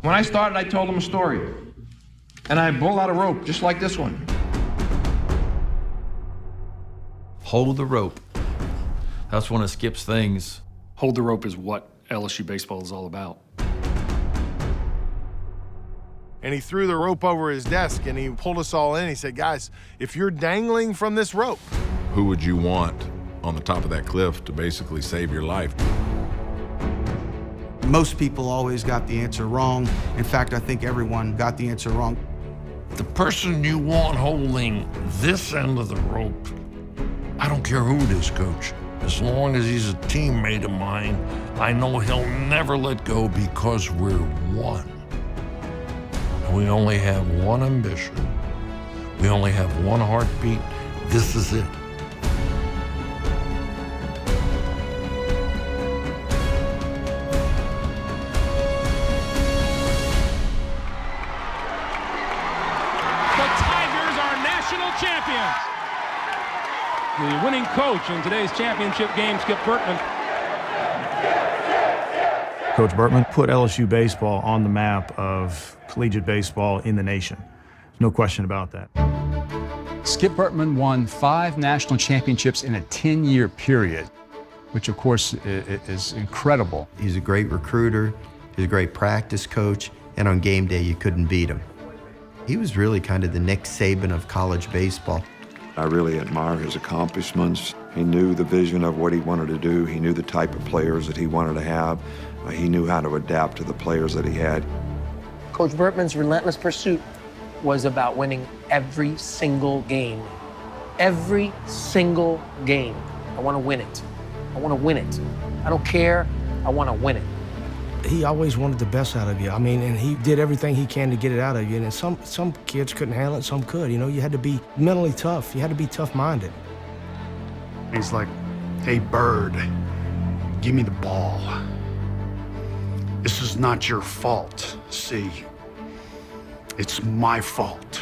When I started, I told them a story. And I pulled out a rope, just like this one. Hold the rope. That's one of Skip's things. Hold the rope is what LSU baseball is all about. And he threw the rope over his desk and he pulled us all in. He said, guys, if you're dangling from this rope. Who would you want on the top of that cliff to basically save your life? Most people always got the answer wrong. In fact, I think everyone got the answer wrong. The person you want holding this end of the rope, I don't care who it is, Coach. As long as he's a teammate of mine, I know he'll never let go because we're one. And we only have one ambition. We only have one heartbeat. This is it. Champions. The winning coach in today's championship game, Skip Bertman. Coach Bertman put LSU baseball on the map of collegiate baseball in the nation. No question about that. Skip Bertman won 5 national championships in a 10-year period, which of course is incredible. He's a great recruiter, he's a great practice coach, and on game day you couldn't beat him. He was really kind of the Nick Saban of college baseball. I really admire his accomplishments. He knew the vision of what he wanted to do. He knew the type of players that he wanted to have. He knew how to adapt to the players that he had. Coach Bertman's relentless pursuit was about winning every single game. Every single game. I want to win it. I want to win it. I don't care. I want to win it. He always wanted the best out of you. I mean, and he did everything he can to get it out of you. And some kids couldn't handle it, some could. You know, you had to be mentally tough. You had to be tough-minded. He's like, hey, Bird, give me the ball. This is not your fault, see? It's my fault.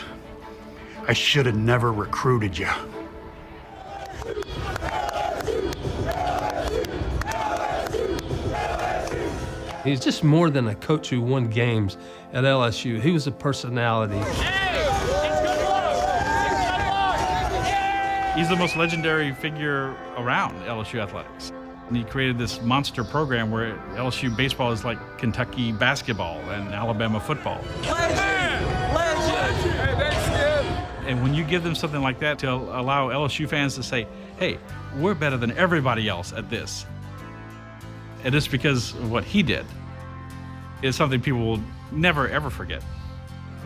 I should have never recruited you. He's just more than a coach who won games at LSU. He was a personality. He's the most legendary figure around LSU athletics. And he created this monster program where LSU baseball is like Kentucky basketball and Alabama football. Legend! And when you give them something like that to allow LSU fans to say, hey, we're better than everybody else at this. And it's because of what he did. It's something people will never, ever forget.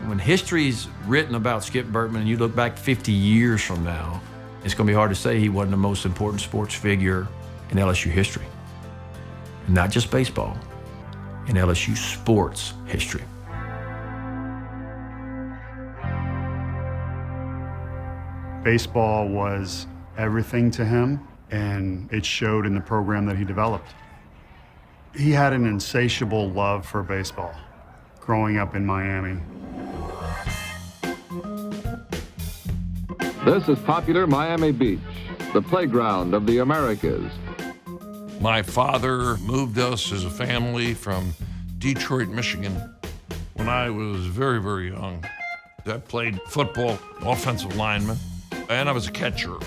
When history's written about Skip Bertman and you look back 50 years from now, it's going to be hard to say he wasn't the most important sports figure in LSU history. And not just baseball, in LSU sports history. Baseball was everything to him, and it showed in the program that he developed. He had an insatiable love for baseball growing up in Miami. This is popular Miami Beach, the playground of the Americas. My father moved us as a family from Detroit, Michigan, when I was very, very young. I played football, offensive lineman, and I was a catcher.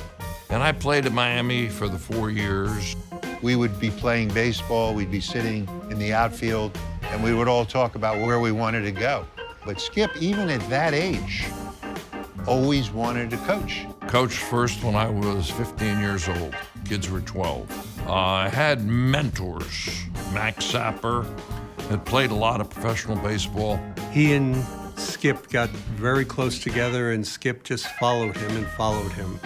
And I played at Miami for the 4 years. We would be playing baseball, we'd be sitting in the outfield, and we would all talk about where we wanted to go. But Skip, even at that age, always wanted to coach. Coached first when I was 15 years old. Kids were 12. I had mentors. Max Sapper had played a lot of professional baseball. He and Skip got very close together, and Skip just followed him and followed him.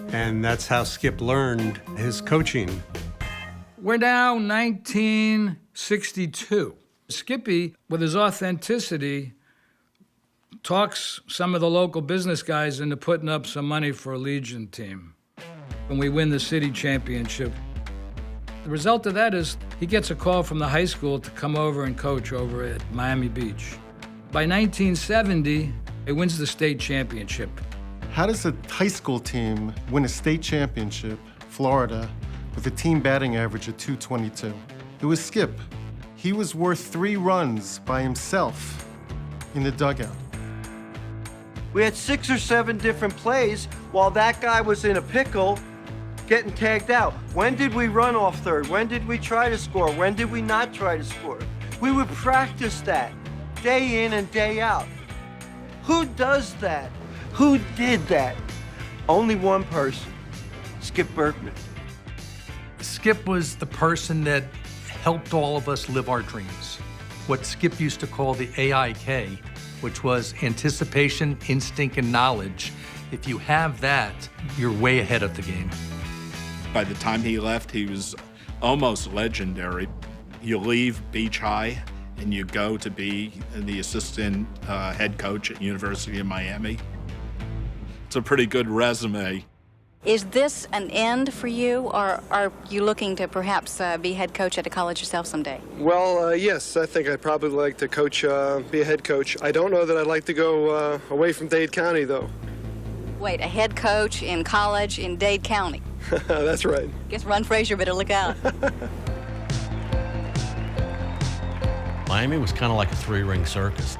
And that's how Skip learned his coaching. We're now 1962. Skippy, with his authenticity, talks some of the local business guys into putting up some money for a Legion team. And we win the city championship. The result of that is he gets a call from the high school to come over and coach over at Miami Beach. By 1970, he wins the state championship. How does a high school team win a state championship, Florida, with a team batting average of .222? It was Skip. he was worth 3 runs by himself in the dugout. We had 6 or 7 different plays while that guy was in a pickle getting tagged out. When did we run off third? When did we try to score? When did we not try to score? We would practice that day in and day out. Who does that? Who did that? Only one person, Skip Bertman. Skip was the person that helped all of us live our dreams. What Skip used to call the AIK, which was anticipation, instinct, and knowledge. If you have that, you're way ahead of the game. By the time he left, he was almost legendary. You leave Beach High and you go to be the assistant head coach at University of Miami. It's a pretty good resume. Is this an end for you, or are you looking to perhaps be head coach at a college yourself someday? Well, yes, I think I'd probably like to coach, be a head coach. I don't know that I'd like to go away from Dade County, though. Wait, a head coach in college in Dade County? That's right. Guess Ron Frazier better look out. Miami was kind of like a 3-ring circus.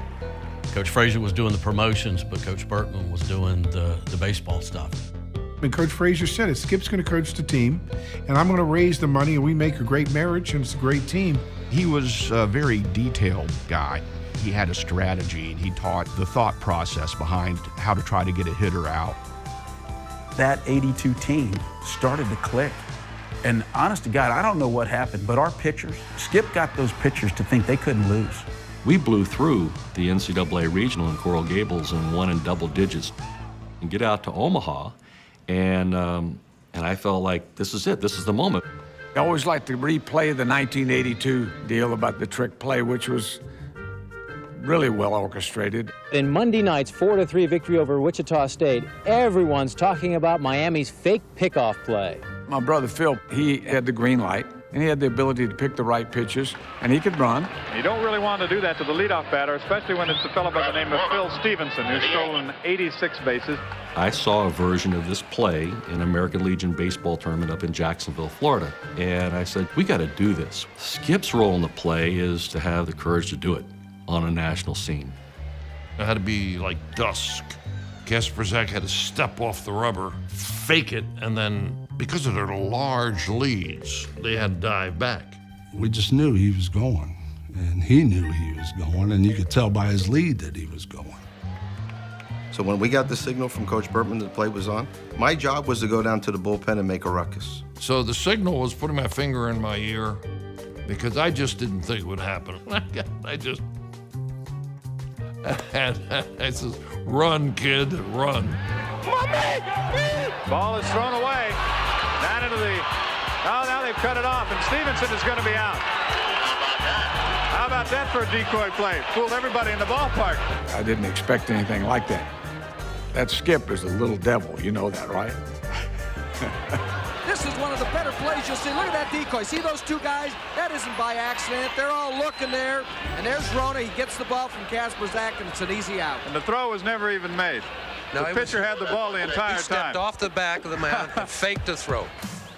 Coach Frazier was doing the promotions, but Coach Bertman was doing the baseball stuff. And Coach Frazier said it, Skip's going to coach the team, and I'm going to raise the money, and we make a great marriage, and it's a great team. He was a very detailed guy. He had a strategy, and he taught the thought process behind how to try to get a hitter out. That 82 team started to click. And honest to God, I don't know what happened, but our pitchers, Skip got those pitchers to think they couldn't lose. We blew through the NCAA regional in Coral Gables and won in double digits. And get out to Omaha, and I felt like this is it. This is the moment. I always like to replay the 1982 deal about the trick play, which was really well orchestrated. In Monday night's 4-3 victory over Wichita State, everyone's talking about Miami's fake pickoff play. My brother Phil, he had the green light, and he had the ability to pick the right pitches, and he could run. You don't really want to do that to the leadoff batter, especially when it's a fellow by the name of Phil Stevenson, who's stolen 86 bases. I saw a version of this play in American Legion baseball tournament up in Jacksonville, Florida. And I said, we got to do this. Skip's role in the play is to have the courage to do it on a national scene. It had to be like dusk. Kasperzak had to step off the rubber, fake it, and then because of their large leads, they had to dive back. We just knew he was going, and he knew he was going, and you could tell by his lead that he was going. So when we got the signal from Coach Bertman that the play was on, my job was to go down to the bullpen and make a ruckus. So the signal was putting my finger in my ear because I just didn't think it would happen. And I says, run, kid, run. Ball is thrown away. Not into the... Oh, now they've cut it off, and Stevenson is going to be out. How about that for a decoy play? Fooled everybody in the ballpark. I didn't expect anything like that. That Skip is a little devil, you know that, right? This is one of the better plays you'll see. Look at that decoy. See those two guys? That isn't by accident. They're all looking there. And there's Rona. He gets the ball from Kasperzak, and it's an easy out. And the throw was never even made. The pitcher had the ball the entire time. He stepped off the back of the mound and faked a throw.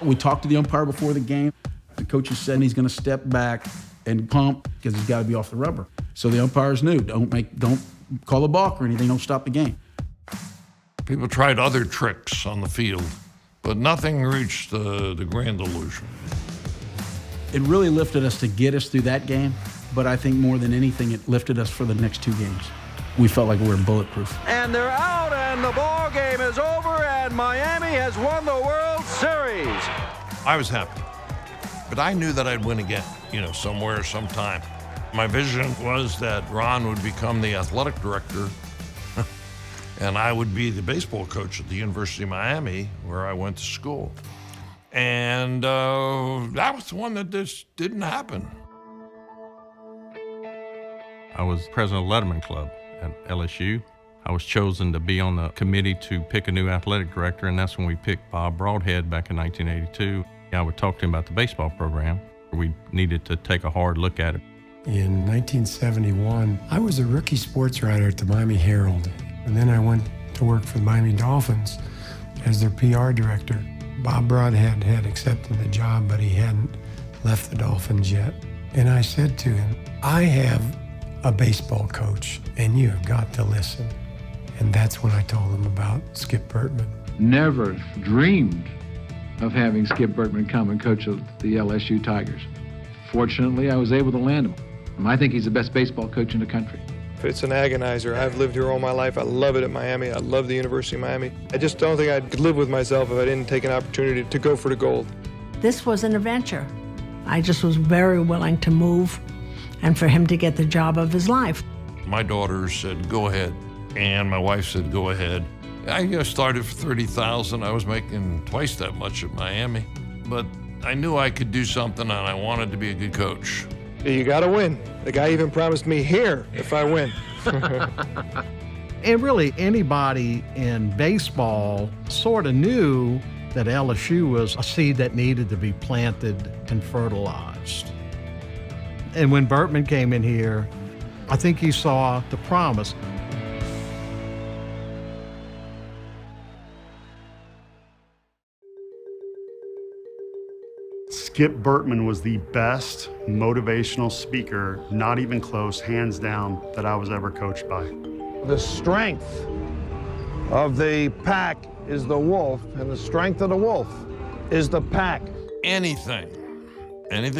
We talked to the umpire before the game. The coach is saying he's going to step back and pump because he's got to be off the rubber. So the umpires knew, don't call a balk or anything, don't stop the game. People tried other tricks on the field, but nothing reached the grand illusion. It really lifted us to get us through that game, but I think more than anything, it lifted us for the next 2 games. We felt like we were bulletproof. And they're out, and the ball game is over, and Miami has won the World Series. I was happy, but I knew that I'd win again, somewhere, sometime. My vision was that Ron would become the athletic director and I would be the baseball coach at the University of Miami, where I went to school. And that was the one that just didn't happen. I was president of Letterman Club at LSU. I was chosen to be on the committee to pick a new athletic director, and that's when we picked Bob Broadhead back in 1982. I would talk to him about the baseball program. We needed to take a hard look at it. In 1971, I was a rookie sports writer at the Miami Herald, and then I went to work for the Miami Dolphins as their PR director. Bob Broadhead had accepted the job, but he hadn't left the Dolphins yet. And I said to him, I have a baseball coach, and you have got to listen. And that's when I told him about Skip Bertman. Never dreamed of having Skip Bertman come and coach the LSU Tigers. Fortunately, I was able to land him. I think he's the best baseball coach in the country. It's an agonizer. I've lived here all my life. I love it at Miami. I love the University of Miami. I just don't think I could live with myself if I didn't take an opportunity to go for the gold. This was an adventure. I just was very willing to move and for him to get the job of his life. My daughter said, go ahead. And my wife said, go ahead. I started for $30,000. I was making twice that much at Miami. But I knew I could do something, and I wanted to be a good coach. You got to win. The guy even promised me here if I win. And really, anybody in baseball sort of knew that LSU was a seed that needed to be planted and fertilized. And when Bertman came in here, I think he saw the promise. Skip Bertman was the best motivational speaker, not even close, hands down, that I was ever coached by. The strength of the pack is the wolf, and the strength of the wolf is the pack. Anything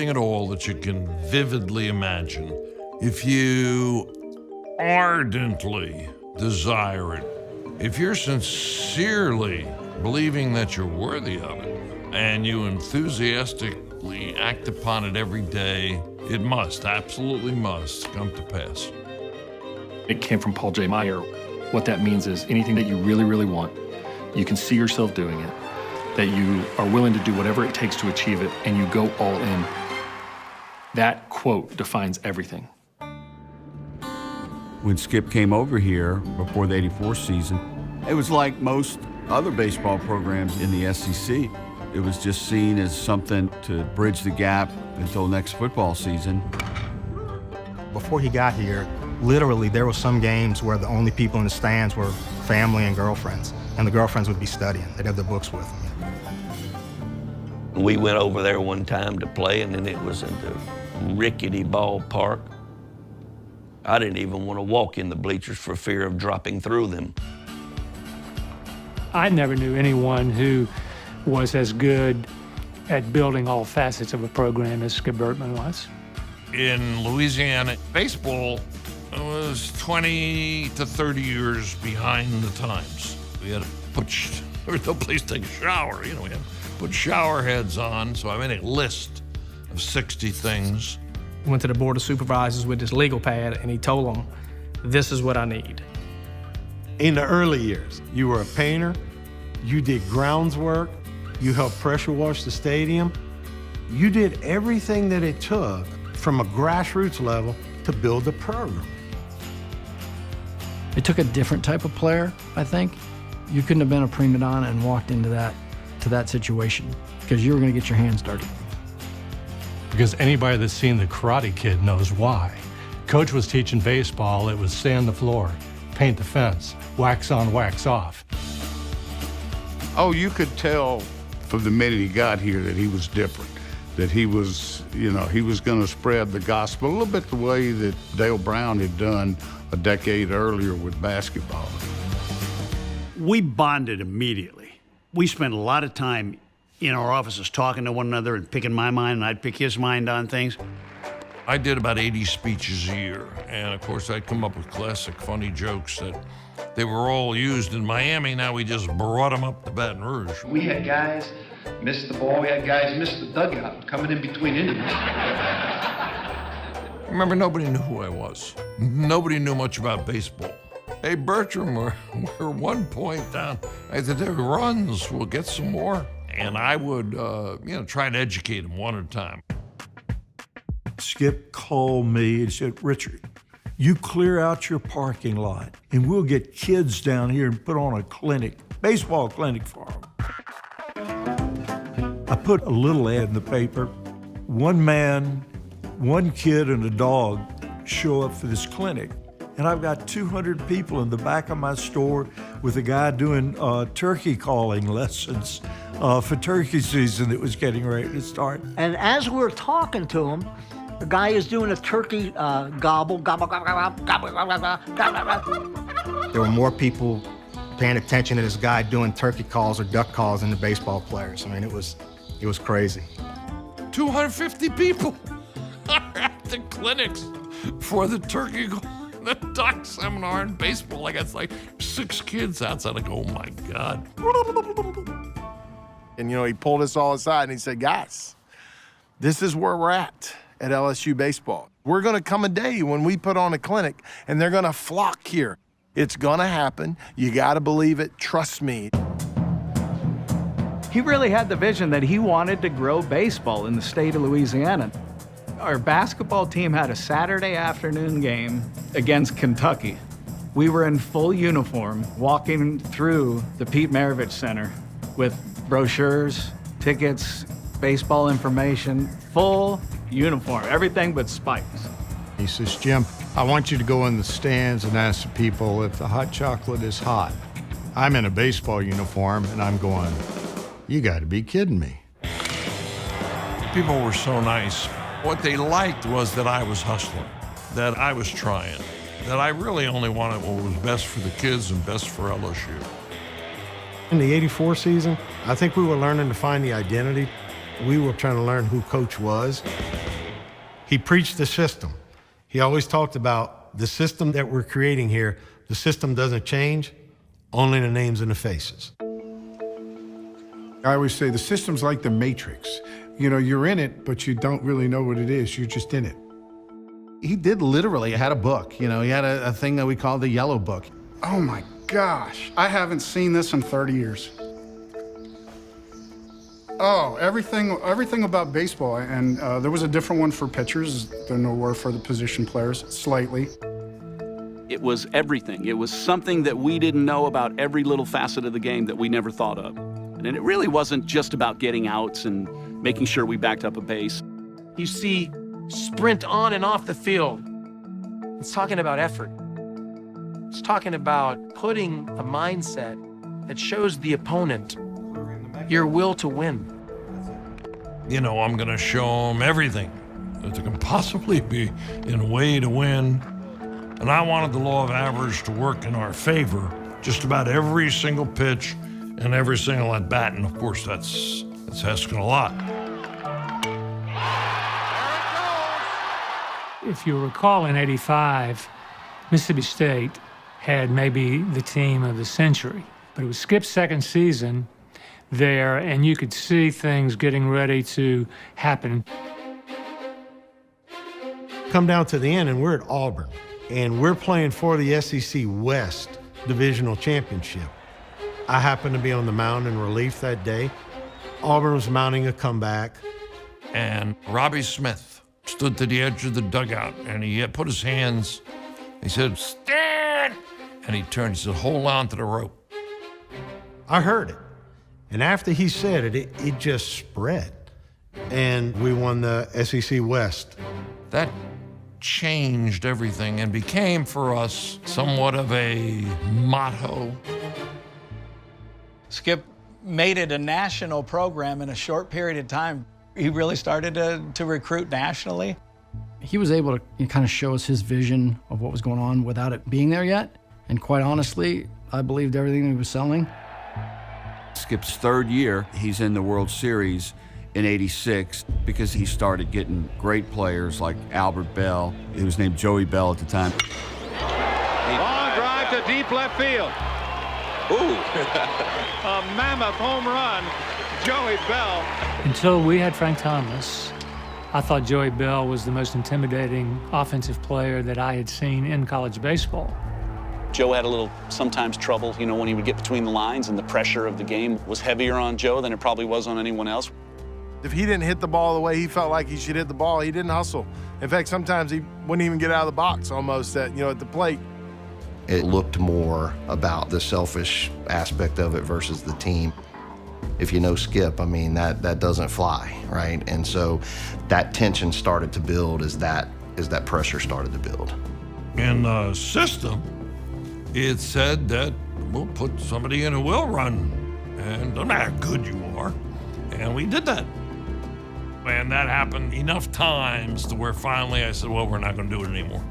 at all that you can vividly imagine, if you ardently desire it, if you're sincerely believing that you're worthy of it, and you enthusiastically act upon it every day, it must, absolutely must, come to pass. It came from Paul J. Meyer. What that means is anything that you really, really want, you can see yourself doing it, that you are willing to do whatever it takes to achieve it, and you go all in. That quote defines everything. When Skip came over here before the '84 season, it was like most other baseball programs in the SEC. It was just seen as something to bridge the gap until next football season. Before he got here, literally there were some games where the only people in the stands were family and girlfriends, and the girlfriends would be studying. They'd have their books with them. We went over there one time to play, and then it was in the rickety ballpark. I didn't even want to walk in the bleachers for fear of dropping through them. I never knew anyone who was as good at building all facets of a program as Skip Bertman was. In Louisiana, baseball was 20 to 30 years behind the times. We had to there was no place to take a shower. We had to put shower heads on, so I made a list of 60 things. Went to the Board of Supervisors with this legal pad, and he told them, this is what I need. In the early years, you were a painter, you did grounds work, you helped pressure wash the stadium. You did everything that it took from a grassroots level to build a program. It took a different type of player, I think. You couldn't have been a prima donna and walked into that situation because you were going to get your hands dirty. Because anybody that's seen The Karate Kid knows why. Coach was teaching baseball, it was sand the floor, paint the fence, wax on, wax off. Oh, you could tell from the minute he got here that he was different, that he was, he was going to spread the gospel a little bit the way that Dale Brown had done a decade earlier with basketball. We bonded immediately. We spent a lot of time in our offices talking to one another and picking my mind, and I'd pick his mind on things. I did about 80 speeches a year, and of course I'd come up with classic funny jokes that they were all used in Miami. Now we just brought them up to Baton Rouge. We had guys miss the ball. We had guys miss the dugout coming in between innings. Remember, nobody knew who I was. Nobody knew much about baseball. Hey, Bertram, we're 1 point down. I said, there runs, we'll get some more. And I would, try and educate them one at a time. Skip called me and said, Richard, you clear out your parking lot and we'll get kids down here and put on a clinic, baseball clinic for them. I put a little ad in the paper. One man, one kid, and a dog show up for this clinic. And I've got 200 people in the back of my store with a guy doing turkey calling lessons for turkey season that was getting ready to start. And as we're talking to him, The guy is doing a turkey gobble, gobble, gobble, gobble, gobble, gobble, gobble. There were more people paying attention to this guy doing turkey calls or duck calls than the baseball players. I mean, it was crazy. 250 people are at the clinics for the turkey call, the duck seminar in baseball. Like, it's like 6 kids outside. Like, oh my God. And, you know, he pulled us all aside and he said, guys, this is where we're at LSU baseball. We're going to come a day when we put on a clinic and they're going to flock here. It's going to happen. You got to believe it. Trust me. He really had the vision that he wanted to grow baseball in the state of Louisiana. Our basketball team had a Saturday afternoon game against Kentucky. We were in full uniform walking through the Pete Maravich Center with brochures, tickets, baseball information, full uniform, everything but spikes. He says, Jim, I want you to go in the stands and ask the people if the hot chocolate is hot. I'm in a baseball uniform and I'm going, you gotta be kidding me. People were so nice. What they liked was that I was hustling, that I was trying, that I really only wanted what was best for the kids and best for LSU. In the '84 season, I think we were learning to find the identity. We were trying to learn who Coach was. He preached the system. He always talked about the system that we're creating here. The system doesn't change, only the names and the faces. I always say the system's like the Matrix. You know, you're in it, but you don't really know what it is. You're just in it. He did literally had a book. You know, he had a thing that we call the Yellow Book. Oh my gosh, I haven't seen this in 30 years. Oh, everything about baseball. And there was a different one for pitchers than there were for the position players, slightly. It was everything. It was something that we didn't know about every little facet of the game that we never thought of. And it really wasn't just about getting outs and making sure we backed up a base. You see sprint on and off the field. It's talking about effort. It's talking about putting a mindset that shows the opponent your will to win. You know, I'm going to show them everything that there can possibly be in a way to win. And I wanted the law of average to work in our favor just about every single pitch and every single at bat. And of course, that's asking a lot. If you recall, in '85, Mississippi State had maybe the team of the century. But it was Skip's second season there, and you could see things getting ready to happen. Come down to the end, and we're at Auburn, and we're playing for the SEC West Divisional Championship. I happened to be on the mound in relief that day. Auburn was mounting a comeback. And Robbie Smith stood to the edge of the dugout, and he put his hands, he said, "Stand!" And he turned, he said, "Hold on to the rope." I heard it. And after he said it, it just spread. And we won the SEC West. That changed everything and became for us somewhat of a motto. Skip made it a national program in a short period of time. He really started to recruit nationally. He was able to kind of show us his vision of what was going on without it being there yet. And quite honestly, I believed everything he was selling. Skip's third year, he's in the World Series in '86 because he started getting great players like Albert Bell. He was named Joey Bell at the time. Long drive to deep left field. Ooh. A mammoth home run, Joey Bell. Until we had Frank Thomas, I thought Joey Bell was the most intimidating offensive player that I had seen in college baseball. Joe had a little, sometimes trouble, you know, when he would get between the lines, and the pressure of the game was heavier on Joe than it probably was on anyone else. If he didn't hit the ball the way he felt like he should hit the ball, he didn't hustle. In fact, sometimes he wouldn't even get out of the box almost at the plate. It looked more about the selfish aspect of it versus the team. If you know Skip, I mean, that doesn't fly, right? And so that tension started to build as that pressure started to build. In the system, it said that we'll put somebody in who will run, and no matter how good you are, and we did that. And that happened enough times to where finally I said, well, we're not going to do it anymore.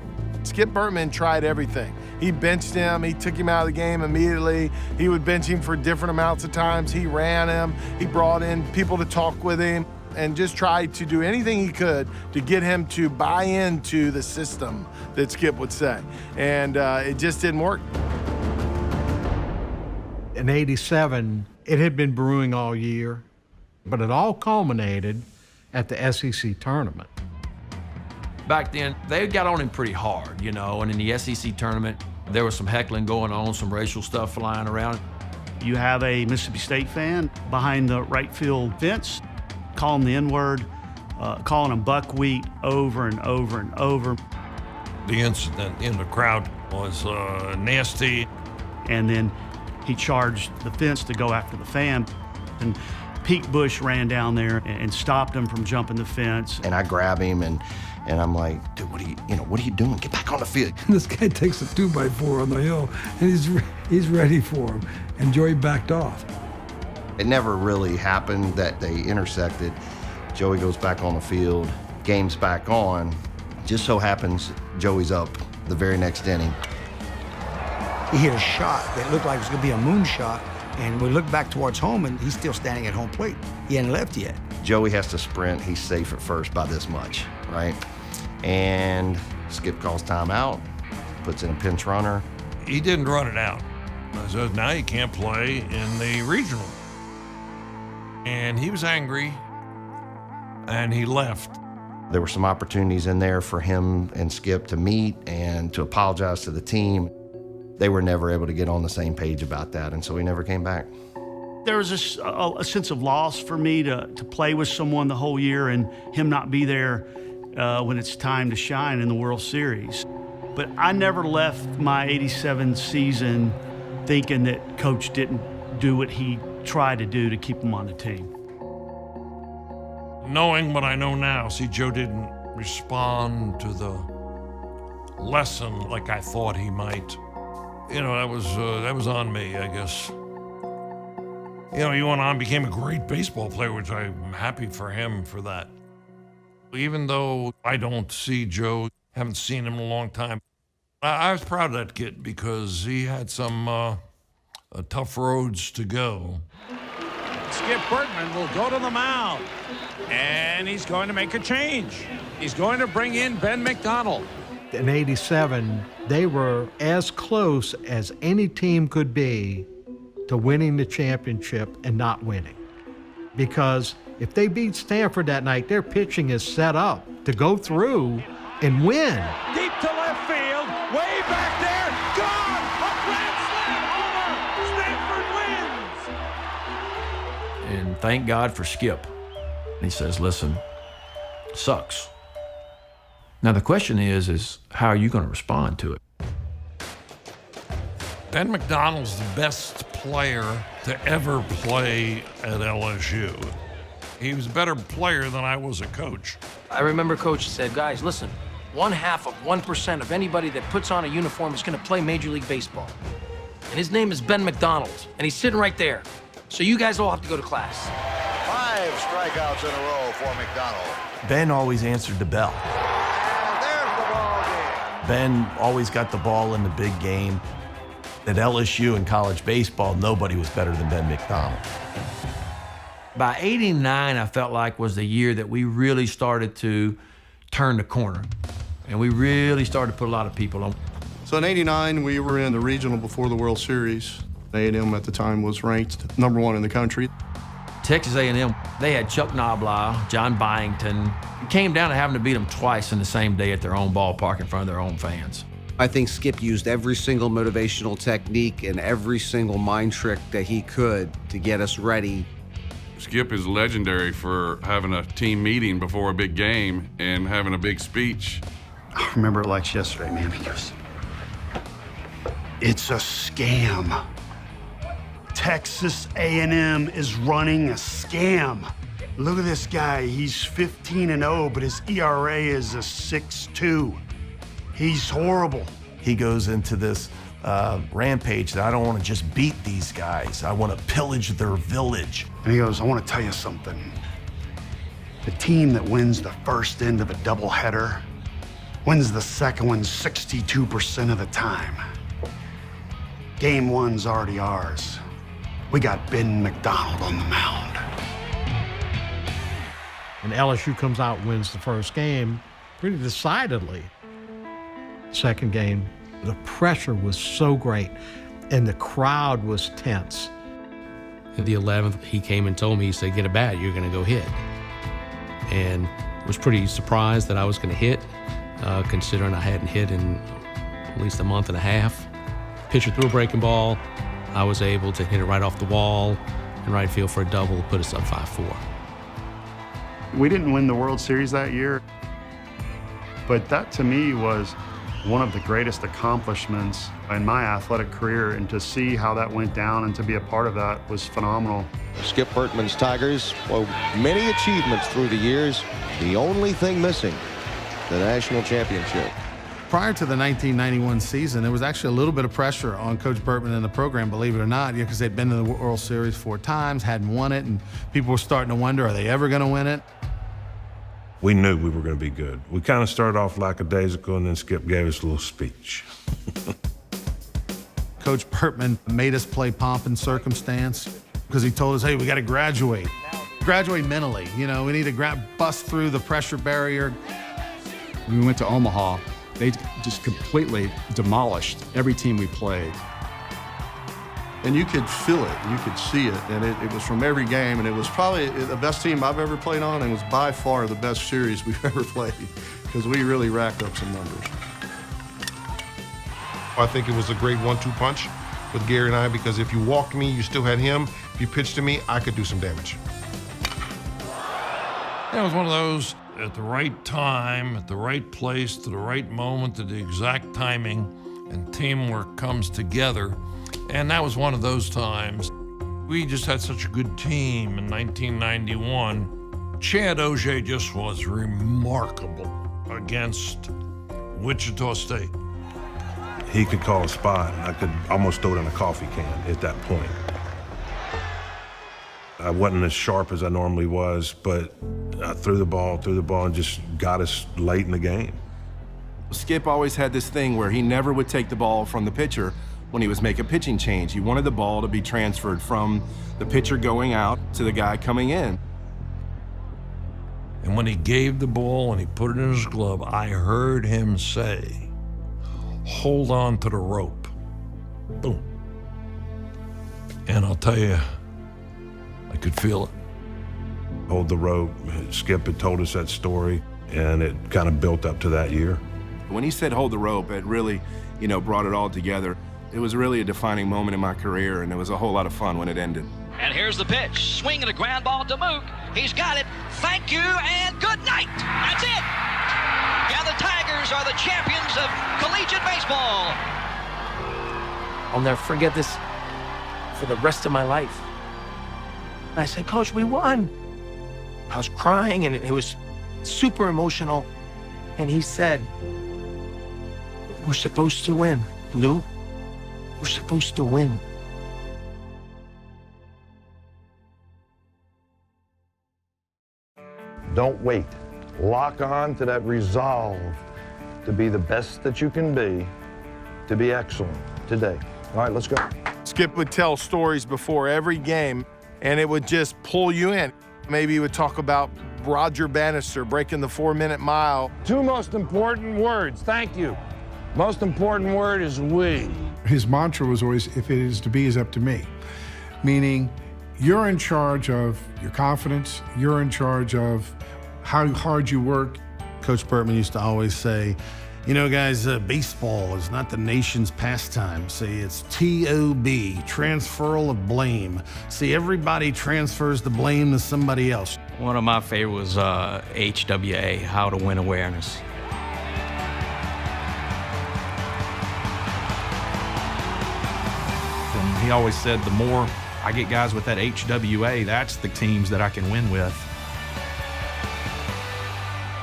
Skip Bertman tried everything. He benched him. He took him out of the game immediately. He would bench him for different amounts of times. He ran him. He brought in people to talk with him and just tried to do anything he could to get him to buy into the system that Skip would say. And it just didn't work. In '87, it had been brewing all year, but it all culminated at the SEC tournament. Back then, they got on him pretty hard, you know, and in the SEC tournament, there was some heckling going on, some racial stuff flying around. You have a Mississippi State fan behind the right field fence, calling the N-word, calling him buckwheat over and over and over. The incident in the crowd was nasty. And then he charged the fence to go after the fan. And Pete Bush ran down there and stopped him from jumping the fence. And I grab him and I'm like, dude, what are you doing? Get back on the field. This guy takes a 2x4 on the hill, and he's ready for him. And Joey backed off. It never really happened that they intersected. Joey goes back on the field, game's back on. Just so happens Joey's up the very next inning. He hit a shot that looked like it was gonna be a moonshot, and we looked back towards home, and he's still standing at home plate. He hadn't left yet. Joey has to sprint. He's safe at first by this much, right? And Skip calls timeout, puts in a pinch runner. He didn't run it out. I said, now you can't play in the regional. And he was angry, and he left. There were some opportunities in there for him and Skip to meet and to apologize to the team. They were never able to get on the same page about that, and so he never came back. There was a sense of loss for me to play with someone the whole year and him not be there when it's time to shine in the World Series. But I never left my '87 season thinking that Coach didn't do what he tried to do to keep him on the team. Knowing what I know now, see, Joe didn't respond to the lesson like I thought he might. You know, that was on me, I guess. You know, he went on, became a great baseball player, which I'm happy for him for that. Even though I don't see Joe, haven't seen him in a long time, I was proud of that kid because he had some tough roads to go. Skip Bertman will go to the mound, and he's going to make a change. He's going to bring in Ben McDonald. In '87, they were as close as any team could be to winning the championship and not winning. Because if they beat Stanford that night, their pitching is set up to go through and win. Deep to left field, way back there, gone! A grand slam homer! Stanford wins! And thank God for Skip. And he says, listen, sucks. Now the question is how are you going to respond to it? Ben McDonald's the best player to ever play at LSU. He was a better player than I was a coach. I remember Coach said, guys, listen, 0.1% of anybody that puts on a uniform is going to play Major League Baseball. And his name is Ben McDonald, and he's sitting right there. So you guys all have to go to class. 5 strikeouts in a row for McDonald. Ben always answered the bell. And there's the ball game. Ben always got the ball in the big game. At LSU in college baseball, nobody was better than Ben McDonald. By '89, I felt like was the year that we really started to turn the corner. And we really started to put a lot of people on. So in '89, we were in the regional before the World Series. A&M at the time was ranked #1 in the country. Texas A&M, they had Chuck Knobloch, John Byington. It came down to having to beat them twice in the same day at their own ballpark in front of their own fans. I think Skip used every single motivational technique and every single mind trick that he could to get us ready. Skip is legendary for having a team meeting before a big game and having a big speech. I remember it like yesterday, man, because it's a scam. Texas A&M is running a scam. Look at this guy. He's 15-0, but his ERA is a 6.2. He's horrible. He goes into this rampage that I don't want to just beat these guys. I want to pillage their village. And he goes, I want to tell you something. The team that wins the first end of a doubleheader wins the second one 62% of the time. Game one's already ours. We got Ben McDonald on the mound. And LSU comes out and wins the first game pretty decidedly. Second game, the pressure was so great, and the crowd was tense. At the 11th, he came and told me, he said, get a bat, you're going to go hit. And was pretty surprised that I was going to hit, considering I hadn't hit in at least a month and a half. Pitcher threw a breaking ball. I was able to hit it right off the wall in right field for a double to put us up 5-4. We didn't win the World Series that year, but that to me was one of the greatest accomplishments in my athletic career, and to see how that went down and to be a part of that was phenomenal. Skip Bertman's Tigers, well, many achievements through the years. The only thing missing, the national championship. Prior to the 1991 season, there was actually a little bit of pressure on Coach Bertman and the program, believe it or not, because they'd been to the World Series 4 times, hadn't won it, and people were starting to wonder, are they ever going to win it? We knew we were going to be good. We kind of started off lackadaisical, and then Skip gave us a little speech. Coach Bertman made us play pomp and circumstance because he told us, hey, we got to graduate. Graduate mentally. You know, we need to bust through the pressure barrier. When we went to Omaha, they just completely demolished every team we played. And you could feel it, you could see it, and it was from every game, and it was probably the best team I've ever played on, and it was by far the best series we've ever played, because we really racked up some numbers. I think it was a great 1-2 punch with Gary and I, because if you walked me, you still had him. If you pitched to me, I could do some damage. It was one of those at the right time, at the right place, to the right moment, at the exact timing, and teamwork comes together. And that was one of those times. We just had such a good team in 1991. Chad Auger just was remarkable against Wichita State. He could call a spot, and I could almost throw it in a coffee can at that point. I wasn't as sharp as I normally was, but I threw the ball, and just got us late in the game. Skip always had this thing where he never would take the ball from the pitcher when he was making a pitching change. He wanted the ball to be transferred from the pitcher going out to the guy coming in. And when he gave the ball and he put it in his glove, I heard him say, hold on to the rope. Boom. And I'll tell you, I could feel it. Hold the rope. Skip had told us that story, and it kind of built up to that year. When he said hold the rope, it really, brought it all together. It was really a defining moment in my career, and it was a whole lot of fun when it ended. And here's the pitch. Swinging a ground ball to Mook. He's got it. Thank you and good night. That's it. And the Tigers are the champions of collegiate baseball. I'll never forget this for the rest of my life. And I said, Coach, we won. I was crying, and it was super emotional. And he said, we're supposed to win, Lou. We're supposed to win. Don't wait. Lock on to that resolve to be the best that you can be, to be excellent today. All right, let's go. Skip would tell stories before every game, and it would just pull you in. Maybe he would talk about Roger Bannister breaking the 4-minute mile. Two most important words, thank you. Most important word is we. His mantra was always, if it is to be, is up to me. Meaning, you're in charge of your confidence, you're in charge of how hard you work. Coach Bertman used to always say, guys, baseball is not the nation's pastime. See, it's TOB, transferal of blame. See, everybody transfers the blame to somebody else. One of my favorites was HWA, How to Win Awareness. And he always said, the more I get guys with that HWA, that's the teams that I can win with.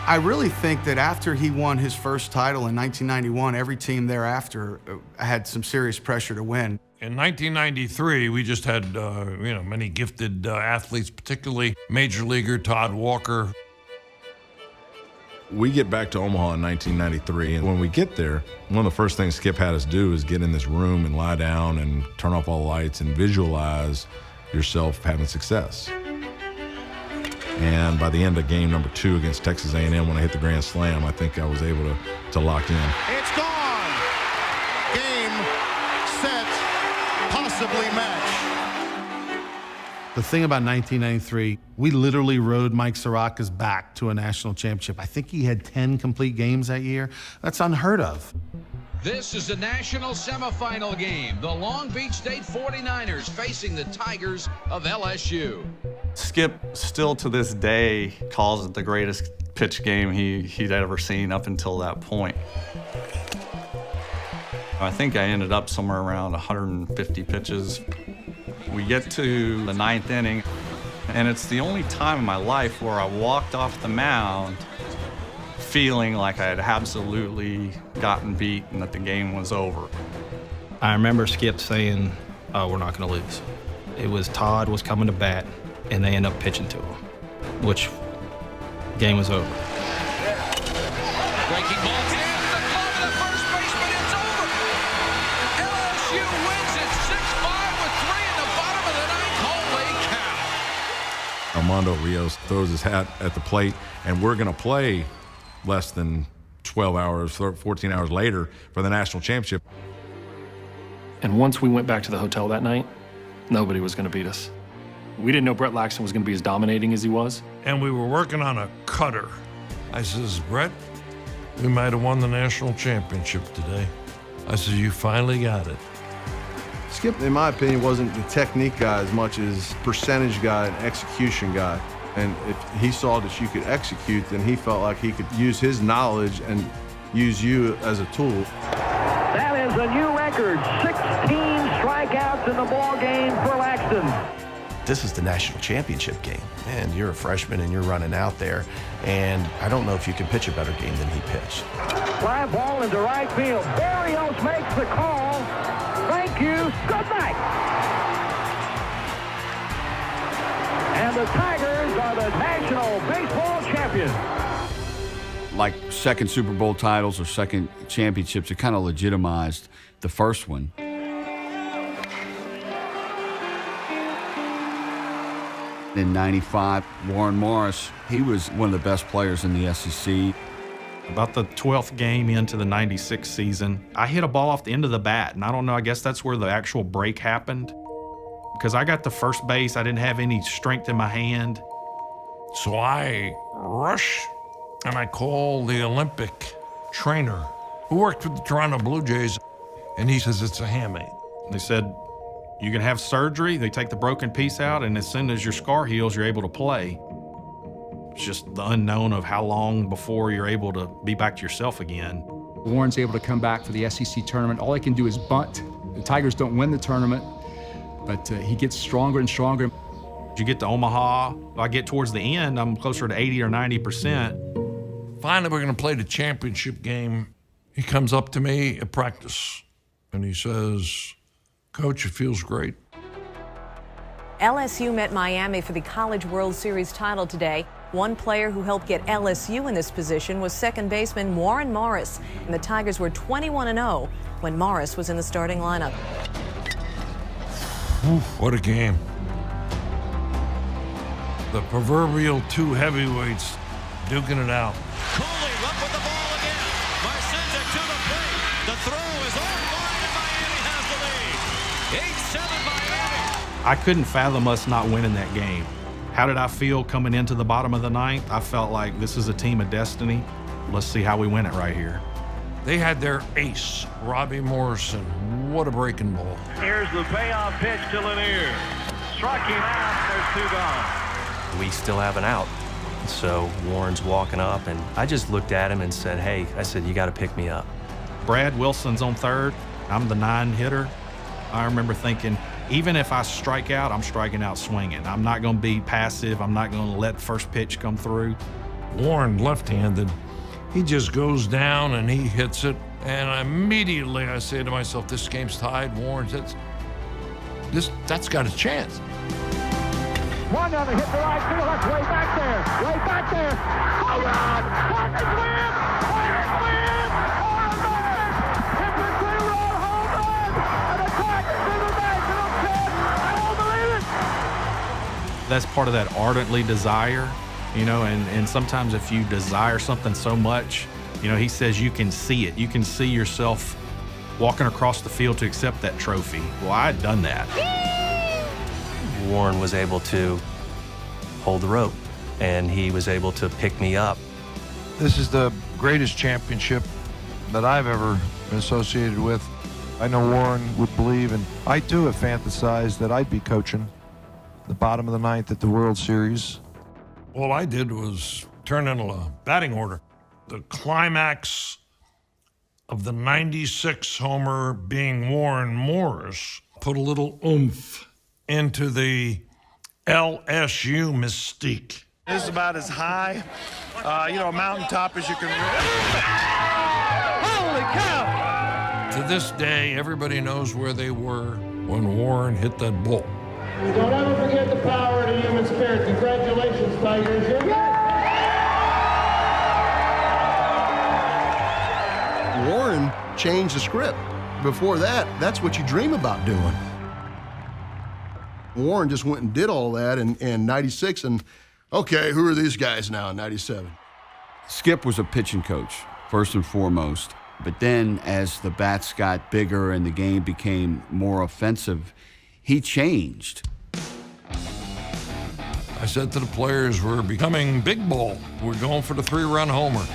I really think that after he won his first title in 1991, every team thereafter had some serious pressure to win. In 1993, we just had, many gifted athletes, particularly Major Leaguer Todd Walker. We get back to Omaha in 1993, and when we get there, one of the first things Skip had us do is get in this room and lie down and turn off all the lights and visualize yourself having success. And by the end of game number 2 against Texas A&M, when I hit the grand slam, I think I was able to lock in. It's gone. Game, set, possibly match. The thing about 1993, we literally rode Mike Soraka's back to a national championship. I think he had 10 complete games that year. That's unheard of. This is the national semifinal game. The Long Beach State 49ers facing the Tigers of LSU. Skip still to this day calls it the greatest pitch game he'd ever seen up until that point. I think I ended up somewhere around 150 pitches. We get to the 9th inning, and it's the only time in my life where I walked off the mound feeling like I had absolutely gotten beat and that the game was over. I remember Skip saying, "Oh, we're not going to lose." It was Todd was coming to bat, and they end up pitching to him, which game was over. Breaking ball in the glove of the first baseman. It's over. LSU wins it 6-5 with 3 in the bottom of the 9th. Holy cow. Armando Rios throws his hat at the plate, and we're going to play less than 12 hours, 14 hours later for the national championship. And once we went back to the hotel that night, nobody was going to beat us. We didn't know Brett Laxton was going to be as dominating as he was. And we were working on a cutter. I says, Brett, we might have won the national championship today. I said, you finally got it. Skip, in my opinion, wasn't the technique guy as much as percentage guy and execution guy. And if he saw that you could execute, then he felt like he could use his knowledge and use you as a tool. That is a new record, 16 strikeouts in the ball game for Laxton. This is the national championship game, and you're a freshman and you're running out there, and I don't know if you can pitch a better game than he pitched. Fly ball into right field. Barrios makes the call. Thank you. Good night. And the Tigers are the national baseball champions. Like second Super Bowl titles or second championships, it kind of legitimized the first one. In '95, Warren Morris, he was one of the best players in the SEC. About the 12th game into the '96 season, I hit a ball off the end of the bat, and I don't know, I guess that's where the actual break happened. Because I got to first base, I didn't have any strength in my hand. So I rush and I call the Olympic trainer who worked with the Toronto Blue Jays, and he says it's a hamate. They said, you can have surgery, they take the broken piece out, and as soon as your scar heals, you're able to play. It's just the unknown of how long before you're able to be back to yourself again. Warren's able to come back for the SEC tournament. All he can do is bunt. The Tigers don't win the tournament, but he gets stronger and stronger. You get to Omaha, I get towards the end, I'm closer to 80 or 90%. Finally, we're going to play the championship game. He comes up to me at practice, and he says, Coach, it feels great. LSU met Miami for the College World Series title today. One player who helped get LSU in this position was second baseman Warren Morris. And the Tigers were 21-0 when Morris was in the starting lineup. What a game. The proverbial two heavyweights duking it out. Cooley up with the ball again. Marcinza to the plate. The throw is offline, and Miami has the lead. 8-7 Miami. I couldn't fathom us not winning that game. How did I feel coming into the bottom of the ninth? I felt like this is a team of destiny. Let's see how we win it right here. They had their ace, Robbie Morrison. What a breaking ball. Here's the payoff pitch to Lanier. Struck him out. There's 2 gone. We still have an out. So Warren's walking up, and I just looked at him and said, hey, I said, you got to pick me up. Brad Wilson's on third. I'm the 9 hitter. I remember thinking, even if I strike out, I'm striking out swinging. I'm not going to be passive. I'm not going to let first pitch come through. Warren left-handed. He just goes down and he hits it. And immediately I say to myself, this game's tied. Warren's, that's got a chance. Swung on and hit the right field. That's way back there. Way back there. Home run! Tigers win! Tigers win! Home run! It's a two-run home run! And the Tigers in the national champ! I don't believe it! That's part of that ardently desire, you know, and sometimes if you desire something so much, you know, he says you can see it. You can see yourself walking across the field to accept that trophy. Well, I had done that. Warren was able to hold the rope, and he was able to pick me up. This is the greatest championship that I've ever been associated with. I know Warren would believe, and I too have fantasized that I'd be coaching the bottom of the ninth at the World Series. All I did was turn in a batting order. The climax of the 96 homer being Warren Morris put a little oomph into the LSU mystique. This is about as high, mountaintop as you can. Holy cow! To this day, everybody knows where they were when Warren hit that ball. Don't ever forget the power of the human spirit. Congratulations, Tigers. Warren changed the script. Before that, that's what you dream about doing. Warren just went and did all that in 96, and okay, who are these guys now in 97? Skip was a pitching coach, first and foremost. But then as the bats got bigger and the game became more offensive, he changed. I said to the players, we're becoming big ball. We're going for the 3-run homer.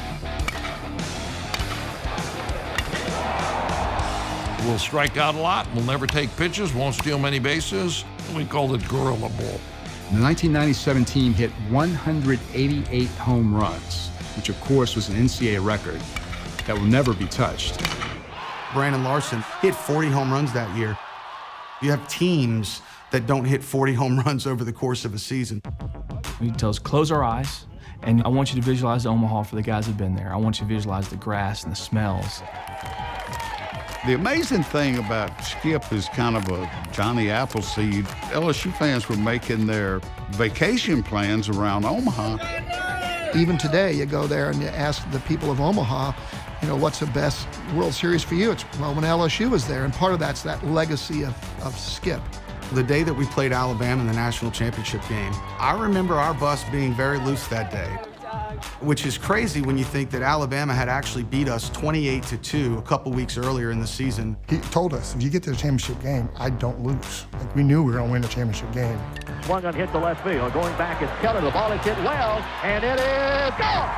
We'll strike out a lot. We'll never take pitches. Won't steal many bases. We called it gorilla ball. The 1997 team hit 188 home runs, which of course was an NCAA record that will never be touched. Brandon Larson hit 40 home runs that year. You have teams that don't hit 40 home runs over the course of a season. He tells us, close our eyes, and I want you to visualize Omaha for the guys who've been there. I want you to visualize the grass and the smells. The amazing thing about Skip is kind of a Johnny Appleseed. LSU fans were making their vacation plans around Omaha. Even today, you go there and you ask the people of Omaha, what's the best World Series for you? It's, when LSU was there, and part of that's that legacy of Skip. The day that we played Alabama in the national championship game, I remember our bus being very loose that day, which is crazy when you think that Alabama had actually beat us 28-2 a couple weeks earlier in the season. He told us, if you get to the championship game, I don't lose. We knew we were going to win the championship game. Swung on, hit to left field. Going back is Keller. The ball is hit well, and it is gone!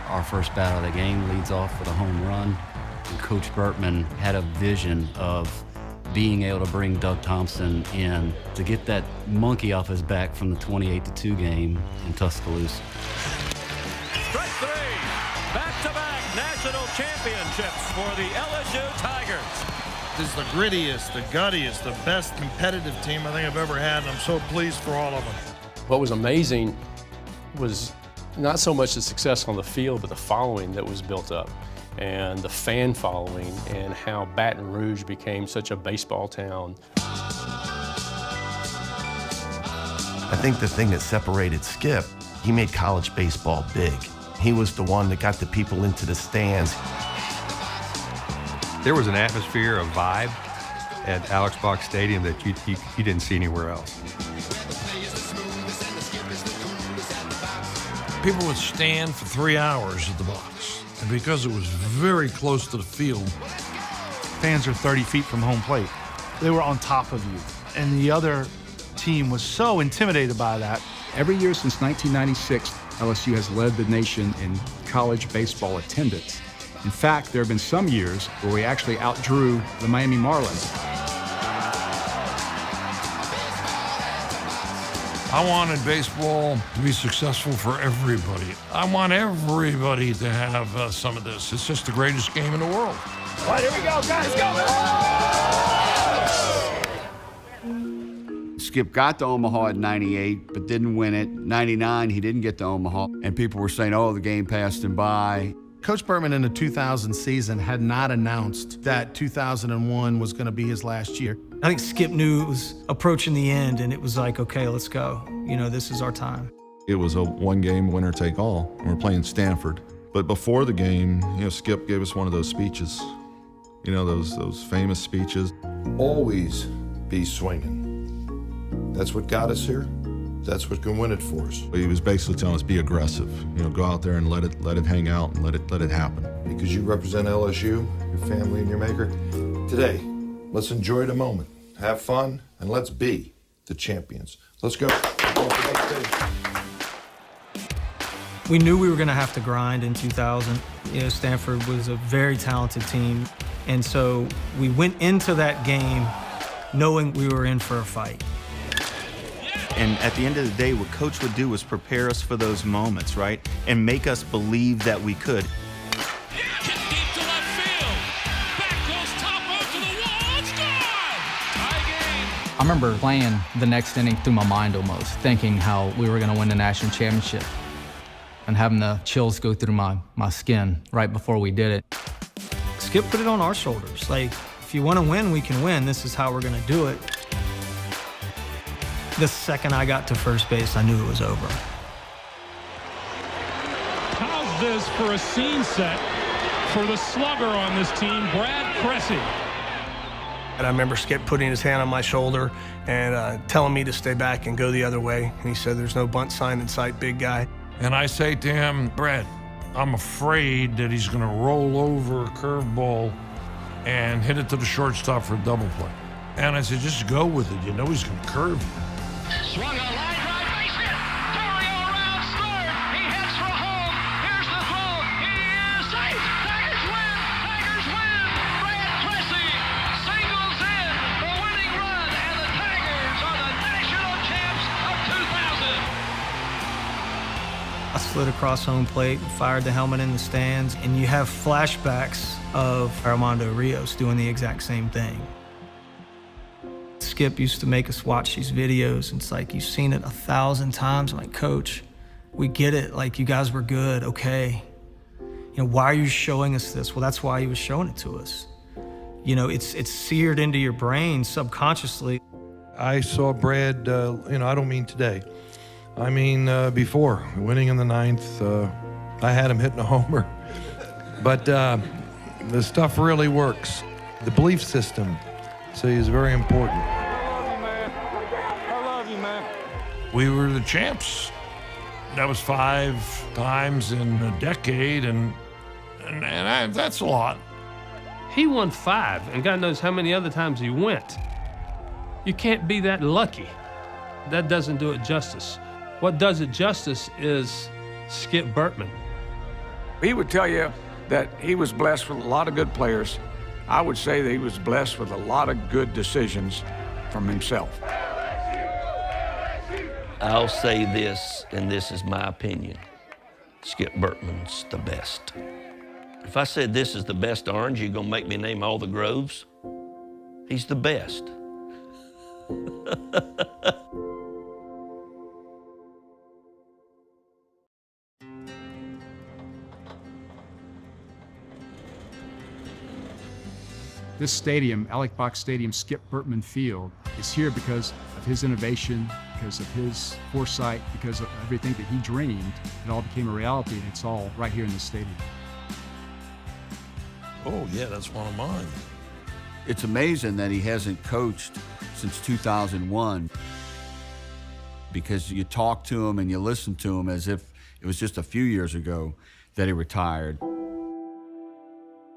Our first bat of the game leads off with a home run. And Coach Bertman had a vision of being able to bring Doug Thompson in to get that monkey off his back from the 28-2 game in Tuscaloosa. Strike three, back-to-back national championships for the LSU Tigers. This is the grittiest, the guttiest, the best competitive team I think I've ever had, and I'm so pleased for all of them. What was amazing was not so much the success on the field, but the following that was built up, and the fan following, and how Baton Rouge became such a baseball town. I think the thing that separated Skip, he made college baseball big. He was the one that got the people into the stands. There was an atmosphere, a vibe at Alex Box Stadium that you didn't see anywhere else. People would stand for 3 hours at the box, and because it was very close to the field, fans are 30 feet from home plate. They were on top of you, and the other team was so intimidated by that. Every year since 1996, LSU has led the nation in college baseball attendance. In fact, there have been some years where we actually outdrew the Miami Marlins. I wanted baseball to be successful for everybody. I want everybody to have some of this. It's just the greatest game in the world. All right, here we go, guys, go! Skip got to Omaha at 98, but didn't win it. 99, he didn't get to Omaha. And people were saying, oh, the game passed him by. Coach Bertman in the 2000 season had not announced that 2001 was going to be his last year. I think Skip knew it was approaching the end, and it was like, okay, let's go. You know, this is our time. It was a one-game winner-take-all. We're playing Stanford. But before the game, Skip gave us one of those speeches. Those famous speeches. Always be swinging. That's what got us here. That's what can win it for us. He was basically telling us, be aggressive. Go out there and let it hang out and let it happen. Because you represent LSU, your family, and your maker. Today, let's enjoy the moment, have fun, and let's be the champions. Let's go. We knew we were going to have to grind in 2000. Stanford was a very talented team. And so we went into that game knowing we were in for a fight. And at the end of the day, what Coach would do was prepare us for those moments, right? And make us believe that we could. I remember playing the next inning through my mind almost, thinking how we were going to win the national championship and having the chills go through my skin right before we did it. Skip put it on our shoulders. Like, if you want to win, we can win. This is how we're going to do it. The second I got to first base, I knew it was over. How's this for a scene set for the slugger on this team, Brad Cressy? And I remember Skip putting his hand on my shoulder and telling me to stay back and go the other way. And he said, there's no bunt sign in sight, big guy. And I say to him, Brad, I'm afraid that he's going to roll over a curveball and hit it to the shortstop for a double play. And I said, just go with it. You know he's going to curve you. Swung a line drive, base hit. Dario rounds third. He heads for home. Here's the throw. He is safe. Tigers win. Tigers win. Brad Cressy singles in the winning run, and the Tigers are the national champs of 2000. I slid across home plate, fired the helmet in the stands, and you have flashbacks of Armando Rios doing the exact same thing. Skip used to make us watch these videos, and it's like, you've seen it 1,000 times. I'm like, Coach, we get it. Like, you guys were good, okay. Why are you showing us this? Well, that's why he was showing it to us. It's seared into your brain subconsciously. I saw Brad, I don't mean today. I mean before, winning in the ninth. I had him hitting a homer. But the stuff really works. The belief system, is very important. We were the champs. That was 5 times in a decade, and that's a lot. He won 5, and God knows how many other times he went. You can't be that lucky. That doesn't do it justice. What does it justice is Skip Bertman. He would tell you that he was blessed with a lot of good players. I would say that he was blessed with a lot of good decisions from himself. I'll say this, and this is my opinion. Skip Bertman's the best. If I said this is the best orange, you're gonna make me name all the groves? He's the best. This stadium, Alex Box Stadium, Skip Bertman Field, is here because of his innovation, because of his foresight, because of everything that he dreamed. It all became a reality, and it's all right here in this stadium. Oh, yeah, that's one of mine. It's amazing that he hasn't coached since 2001, because you talk to him and you listen to him as if it was just a few years ago that he retired.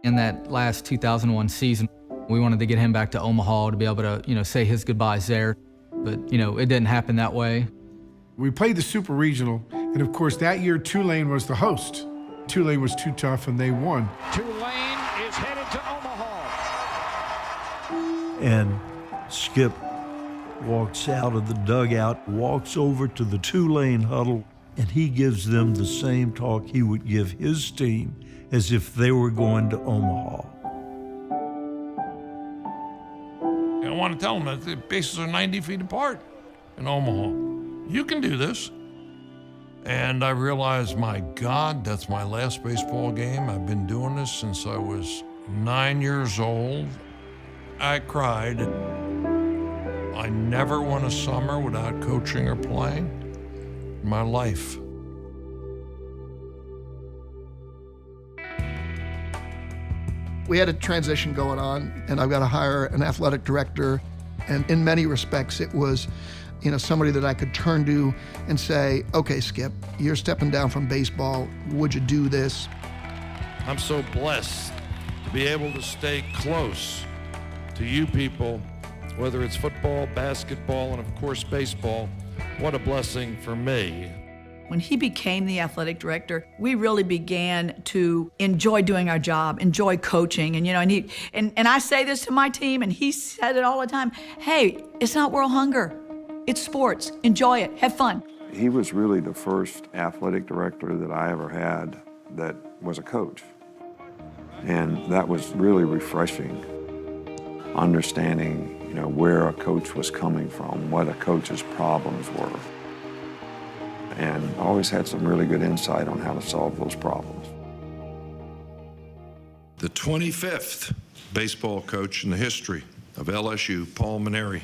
In that last 2001 season, we wanted to get him back to Omaha to be able to, say his goodbyes there. But, it didn't happen that way. We played the Super Regional, and of course that year Tulane was the host. Tulane was too tough, and they won. Tulane is headed to Omaha. And Skip walks out of the dugout, walks over to the Tulane huddle, and he gives them the same talk he would give his team as if they were going to Omaha. And I want to tell them that the bases are 90 feet apart in Omaha. You can do this. And I realized, my God, that's my last baseball game. I've been doing this since I was 9 years old. I cried. I never went a summer without coaching or playing in my life. We had a transition going on, and I've got to hire an athletic director. And in many respects, it was, somebody that I could turn to and say, okay, Skip, you're stepping down from baseball. Would you do this? I'm so blessed to be able to stay close to you people, whether it's football, basketball, and of course baseball. What a blessing for me. When he became the athletic director, we really began to enjoy doing our job, enjoy coaching. And I say this to my team, and he said it all the time, hey, it's not world hunger. It's sports. Enjoy it. Have fun. He was really the first athletic director that I ever had that was a coach. And that was really refreshing, understanding, where a coach was coming from, what a coach's problems were. And always had some really good insight on how to solve those problems. The 25th baseball coach in the history of LSU, Paul Maneri.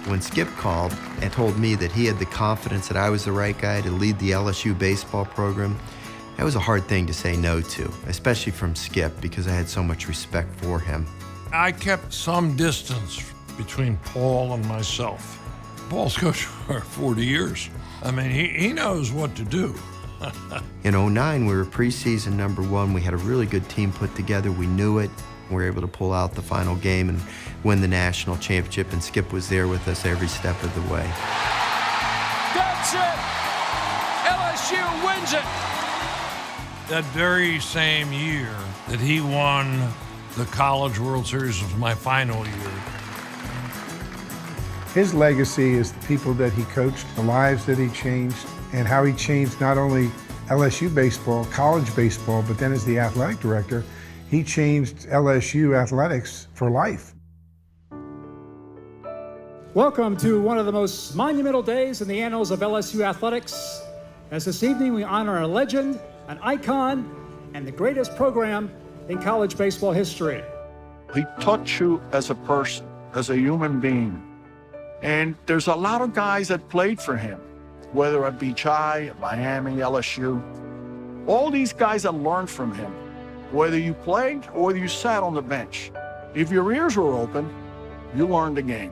When Skip called and told me that he had the confidence that I was the right guy to lead the LSU baseball program, that was a hard thing to say no to, especially from Skip, because I had so much respect for him. I kept some distance between Paul and myself. Paul's coached for 40 years. I mean, he knows what to do. In 2009, we were preseason #1. We had a really good team put together. We knew it. We were able to pull out the final game and win the national championship, and Skip was there with us every step of the way. That's it! LSU wins it! That very same year that he won the College World Series was my final year. His legacy is the people that he coached, the lives that he changed, and how he changed not only LSU baseball, college baseball, but then as the athletic director, he changed LSU athletics for life. Welcome to one of the most monumental days in the annals of LSU athletics. As this evening we honor a legend, an icon, and the greatest program in college baseball history. He taught you as a person, as a human being. And there's a lot of guys that played for him, whether it be Chi, Miami, LSU. All these guys that learned from him, whether you played or whether you sat on the bench. If your ears were open, you learned the game.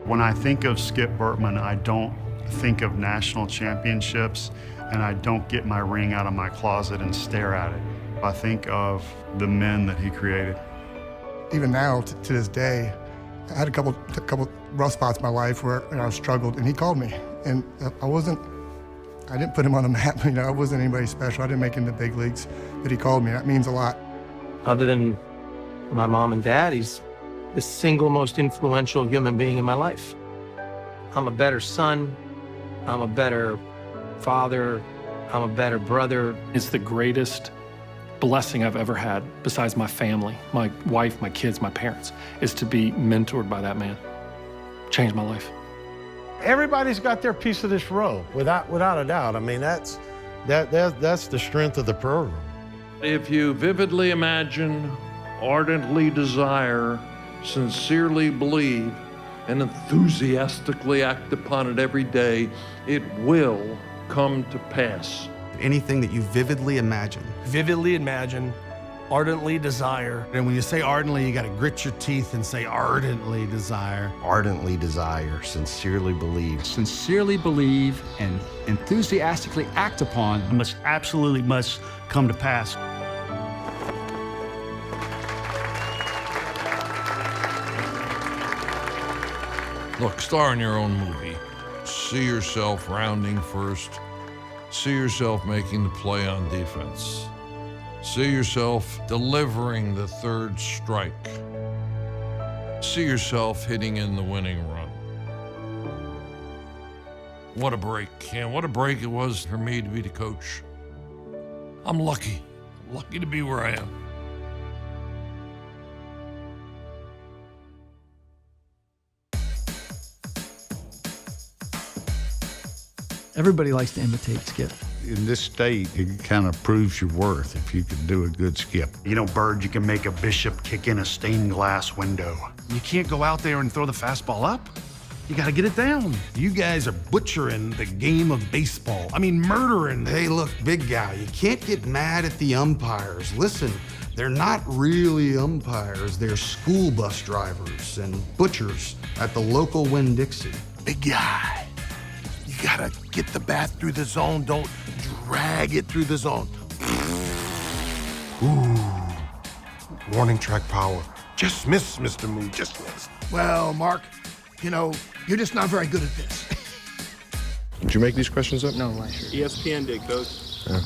When I think of Skip Bertman, I don't think of national championships, and I don't get my ring out of my closet and stare at it. I think of the men that he created. Even now, to this day, I had a couple rough spots in my life where I struggled, and he called me. And I didn't put him on the map. I wasn't anybody special. I didn't make it in the big leagues, but he called me. That means a lot. Other than my mom and dad, he's the single most influential human being in my life. I'm a better son. I'm a better father. I'm a better brother. It's the greatest blessing I've ever had, besides my family, my wife, my kids, my parents, is to be mentored by that man. Changed my life. Everybody's got their piece of this row, without a doubt. I mean, that's the strength of the program. If you vividly imagine, ardently desire, sincerely believe, and enthusiastically act upon it every day, it will come to pass. Anything that you vividly imagine, Ardently desire. And when you say ardently, you got to grit your teeth and say ardently desire. Ardently desire, sincerely believe. Sincerely believe and enthusiastically act upon. Absolutely must come to pass. Look, star in your own movie. See yourself rounding first. See yourself making the play on defense. See yourself delivering the third strike. See yourself hitting in the winning run. What a break, and what a break it was for me to be the coach. I'm lucky to be where I am. Everybody likes to imitate Skip. In this state, it kind of proves your worth if you can do a good skip. You know, Bird, you can make a bishop kick in a stained glass window. You can't go out there and throw the fastball up. You got to get it down. You guys are butchering the game of baseball. I mean, murdering. Hey, look, big guy, you can't get mad at the umpires. Listen, they're not really umpires. They're school bus drivers and butchers at the local Winn-Dixie. Big guy, you gotta get the bat through the zone. Don't drag it through the zone. Ooh, warning track power. Just miss, Mr. Moon, just miss. Well, Mark, you know, you're just not very good at this. Did you make these questions up? No, I sure. ESPN did, Coach. Yeah.